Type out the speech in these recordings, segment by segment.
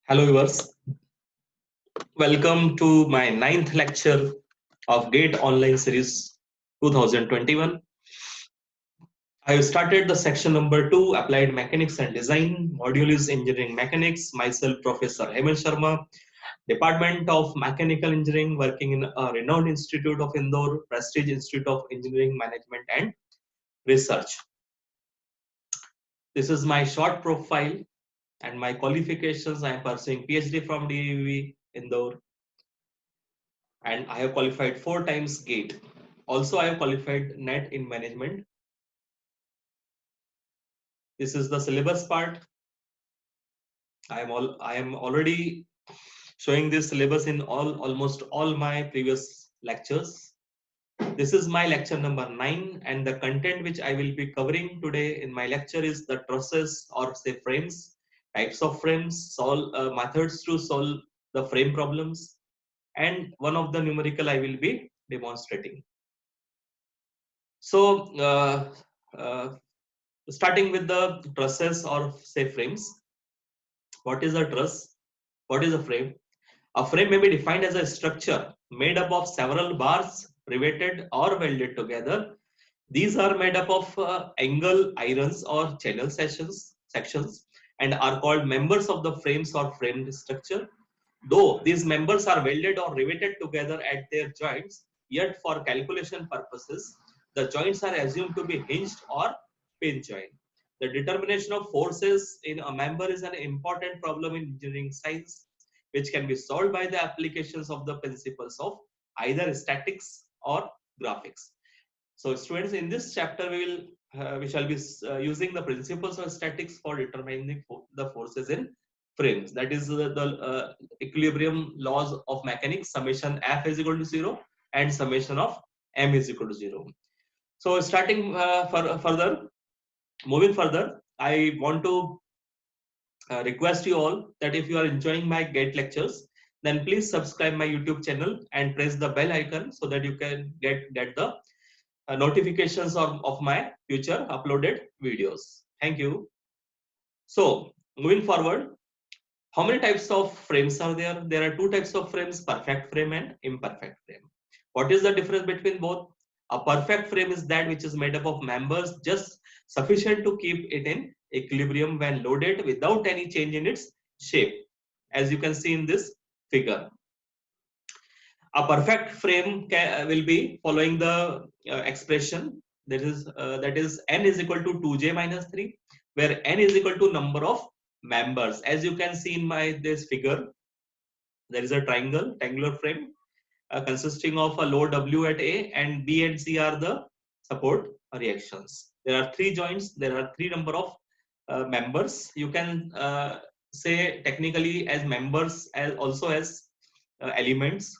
Hello viewers, welcome to my ninth lecture of GATE Online Series 2021. I have started the section number 2, Applied Mechanics and Design. Module is Engineering Mechanics. Myself, Professor Hemant Sharma, Department of Mechanical Engineering, working in a renowned institute of Indore, Prestige Institute of Engineering Management and Research. This is my short profile and my qualifications. I am pursuing PhD from DAV Indore, and I have qualified 4 times GATE. Also, I have qualified NET in management. This is the syllabus part. I am already showing this syllabus in almost all my previous lectures. This is my lecture number 9, and the content which I will be covering today in my lecture is the trusses, or say frames, types of frames, methods to solve the frame problems, and one of the numerical I will be demonstrating. So starting with the trusses, or say frames. What is a truss? What is a frame? A frame may be defined as a structure made up of several bars riveted or welded together. These are made up of angle irons or channel sections and are called members of the frames or frame structure. Though these members are welded or riveted together at their joints, yet for calculation purposes, the joints are assumed to be hinged or pin joint. The determination of forces in a member is an important problem in engineering science, which can be solved by the applications of the principles of either statics or graphics. So students, in this chapter we shall be using the principles of statics for determining the forces in frames. That is the equilibrium laws of mechanics. Summation F is equal to 0 and summation of M is equal to 0. So starting moving further, I want to request you all that if you are enjoying my GATE lectures, then please subscribe my YouTube channel and press the bell icon so that you can get the notifications of my future uploaded videos. Thank you. So moving forward, how many types of frames are there? There are 2 types of frames, perfect frame and imperfect frame. What is the difference between both? A perfect frame is that which is made up of members just sufficient to keep it in equilibrium when loaded without any change in its shape, as you can see in this figure. A perfect frame will be following the expression that is n is equal to 2j minus 3, where n is equal to number of members. As you can see in this figure, there is a triangular frame consisting of a load W at A, and B and C are the support reactions. There are 3 joints. There are 3 number of members. You can say technically as members, as also as elements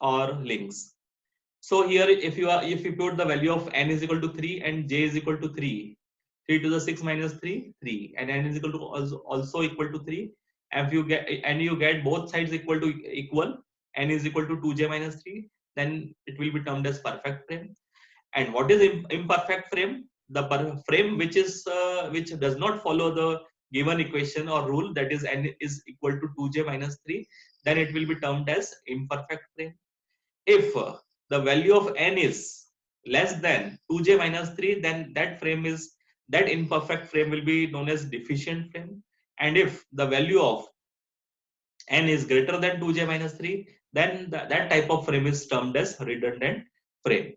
or links. So here if you put the value of n is equal to 3 and j is equal to 3 to the 6 minus 3, and n is equal to also equal to 3, and you get both sides equal, n is equal to 2j minus 3, then it will be termed as perfect frame. And what is imperfect frame? The frame which does not follow the given equation or rule, that is n is equal to 2j minus 3, then it will be termed as imperfect frame. If the value of n is less than 2j minus 3, then that imperfect frame will be known as deficient frame. And if the value of n is greater than 2j minus 3, then that type of frame is termed as redundant frame.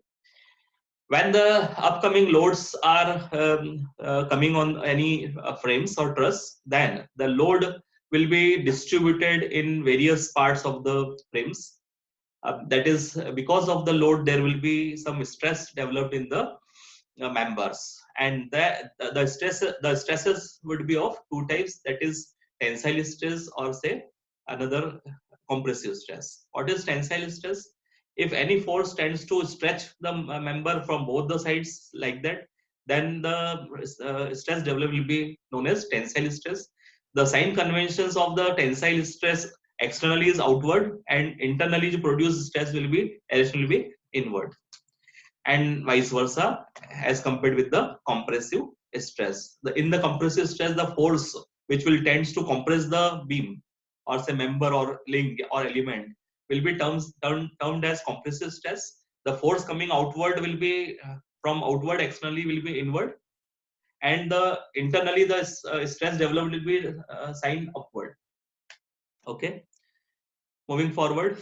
When the upcoming loads are coming on any frames or truss, then the load will be distributed in various parts of the frames. That is, because of the load, there will be some stress developed in the members, and the stresses would be of 2 types, that is tensile stress, or say another compressive stress. What is tensile stress? If any force tends to stretch the member from both the sides like that, then the stress developed will be known as tensile stress. The sign conventions of the tensile stress: externally is outward, and internally to produce stress will be inward, and vice versa as compared with the compressive stress. In the compressive stress, the force which will tends to compress the beam or say member or link or element will be termed as compressive stress. The force coming outward will be from outward externally will be inward, and the internally the stress developed will be signed upward. Okay, moving forward.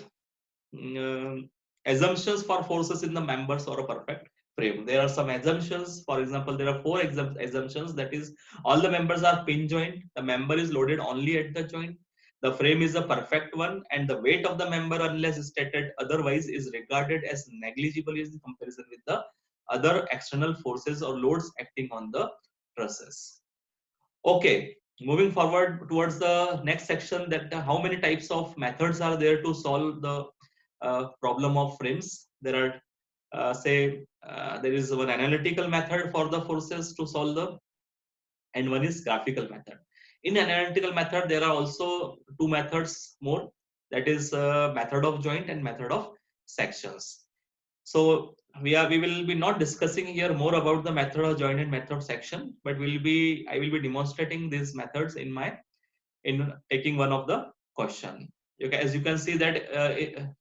Assumptions for forces in the members or a perfect frame. There are some assumptions. For example, there are four assumptions. That is, all the members are pin joint. The member is loaded only at the joint. The frame is a perfect one, and the weight of the member, unless stated otherwise, is regarded as negligible in comparison with the other external forces or loads acting on the trusses. Okay, moving forward towards the next section, that how many types of methods are there to solve the problem of frames. There are there is one analytical method for the forces to solve them, and one is graphical method. In analytical method, there are also two methods more, that is method of joint and method of sections. So we will be not discussing here more about the method of joint and method of section, but I will be demonstrating these methods in taking one of the question. Okay, as you can see that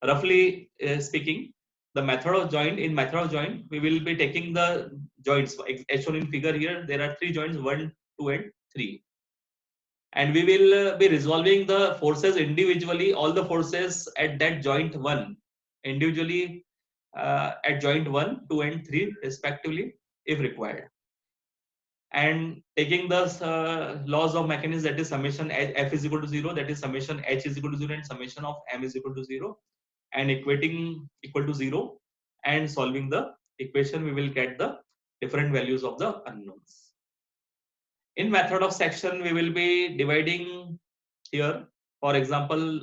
roughly speaking, the method of joint, in method of joint, we will be taking the joints as shown in figure here. There are three joints, 1, 2 and 3, and we will be resolving the forces individually, all the forces at that joint 1 individually at joint 1, 2 and 3 respectively if required, and taking the laws of mechanism, that is summation f is equal to 0, that is summation h is equal to 0 and summation of m is equal to 0, and equating equal to 0 and solving the equation, we will get the different values of the unknowns. In method of section, we will be dividing here. For example,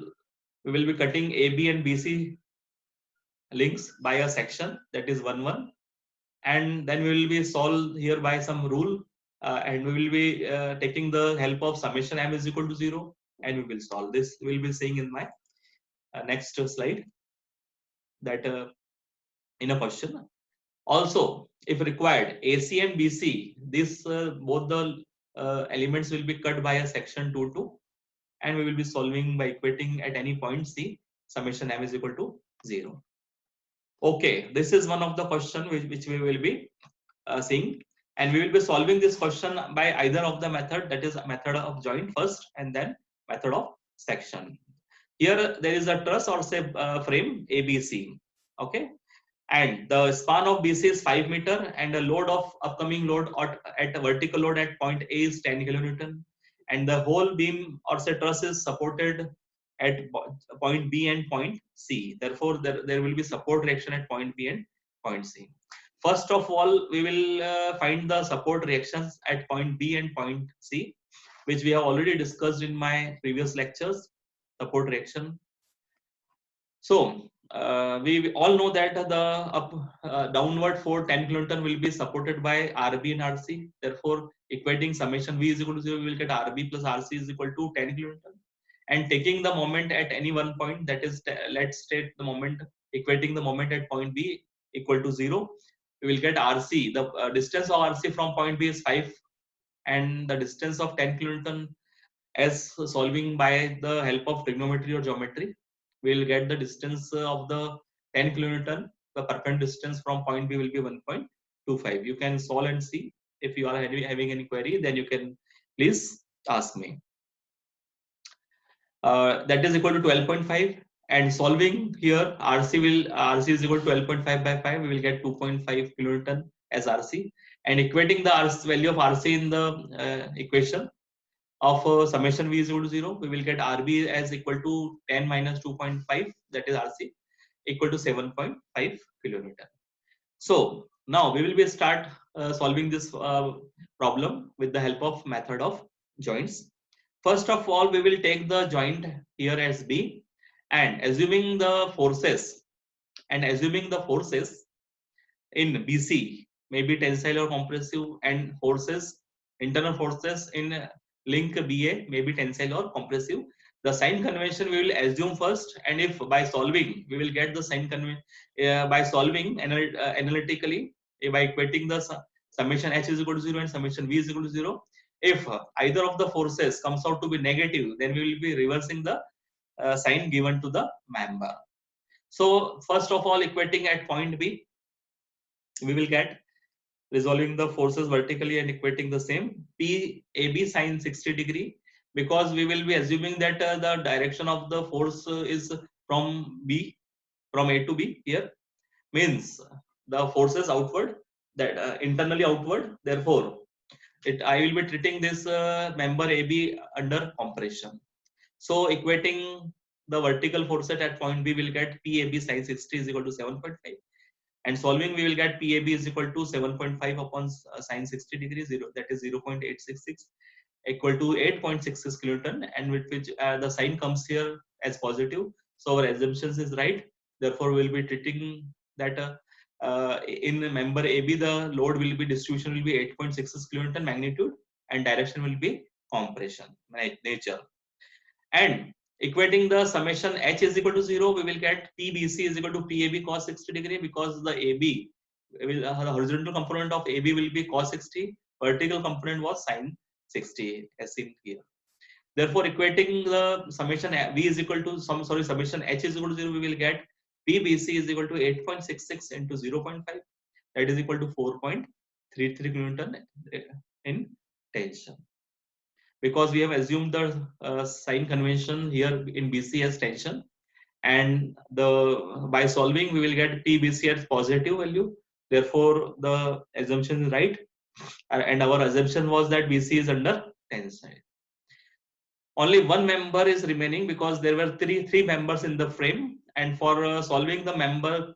we will be cutting AB and BC links by a section, that is 1, 1, and then we will be solved here by some rule, and we will be taking the help of summation m is equal to 0, and we will solve this. We will be seeing in my next slide that in a question. Also, if required, AC and BC, this both the elements will be cut by a section 2, 2, and we will be solving by equating at any point C, summation m is equal to 0. Okay, this is one of the question which we will be seeing, and we will be solving this question by either of the method, that is method of joint first and then method of section. Here there is a truss or say frame ABC. Okay, and the span of BC is 5 meter, and the load of upcoming load at a vertical load at point A is 10 kilonewton, and the whole beam or say truss is supported at point B and point C. Therefore, there will be support reaction at point B and point C. First of all, we will find the support reactions at point B and point C, which we have already discussed in my previous lectures, support reaction. So, we all know that the downward for 10 kilonewton will be supported by RB and RC. Therefore, equating summation V is equal to 0, we will get RB plus RC is equal to 10 kilonewton. And taking the moment at any one point, that is, let's take the moment, equating the moment at point B equal to 0, we will get RC. The distance of RC from point B is 5, and the distance of 10 kilonewton, as solving by the help of trigonometry or geometry, we will get the distance of the 10 kilonewton. The perpendicular distance from point B will be 1.25. You can solve and see. If you are having any query, then you can please ask me. That is equal to 12.5, and solving here RC is equal to 12.5 by 5, we will get 2.5 kilonewton as RC, and equating the value of RC in the equation of summation V is equal to 0, we will get RB as equal to 10 minus 2.5, that is RC, equal to 7.5 kilonewton. So now we will be start solving this problem with the help of method of joints. First of all, we will take the joint here as B, and assuming the forces in BC may be tensile or compressive, and internal forces in link BA may be tensile or compressive. The sign convention we will assume first, and if by solving we will get the sign convention by solving analytically by equating the summation H is equal to 0 and summation V is equal to 0, If either of the forces comes out to be negative, then we will be reversing the sign given to the member. So first of all, equating at point B, we will get resolving the forces vertically and equating the same PAB sine 60 degree, because we will be assuming that the direction of the force is from B, from A to B here, means the forces outward, that internally outward. Therefore, I will be treating this member AB under compression. So equating the vertical force at point B, will get PAB sine 60 is equal to 7.5, and solving we will get PAB is equal to 7.5 upon sine 60 degrees, that is 0.866, equal to 8.66 kilonewton, and with which the sign comes here as positive. So our assumptions is right. Therefore, we will be treating that in member AB, the load will be, distribution will be 8.66 kilonewton magnitude, and direction will be compression nature. And equating the summation H is equal to 0, we will get PBC is equal to PAB cos 60 degree, because the AB will, the horizontal component of AB will be cos 60, vertical component was sin 60 as seen here. Therefore, equating the summation V is equal to summation H is equal to 0, we will get PBC is equal to 8.66 into 0.5, that is equal to 4.33 kilonewton in tension. Because we have assumed the sign convention here in BC as tension, and by solving we will get PBC as positive value. Therefore, the assumption is right, and our assumption was that BC is under tension. Only one member is remaining, because there were three members in the frame, and for solving the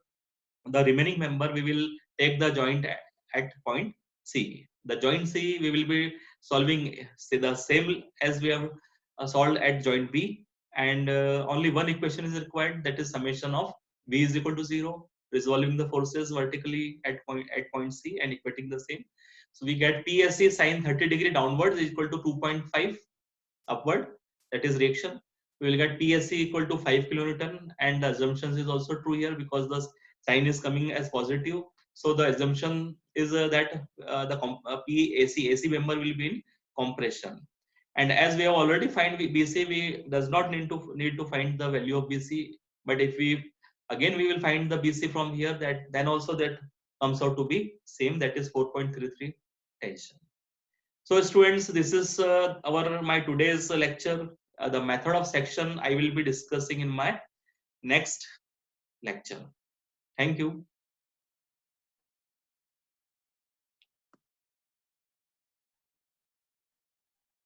remaining member, we will take the joint at point C. The joint C we will be solving the same as we have solved at joint B, and only one equation is required, that is summation of V is equal to 0, resolving the forces vertically at point C and equating the same. So we get PSC sine 30 degree downwards is equal to 2.5 upward, that is reaction. We will get PSC equal to 5 kilonewton, and the assumptions is also true here, because the sign is coming as positive. So the assumption is that the AC member will be in compression. And as we have already find BC, we does not need to find the value of BC. But if we again we will find the BC from here, that then also that comes out to be same, that is 4.33 tension. So students, this is my today's lecture. The method of section I will be discussing in my next lecture. Thank you.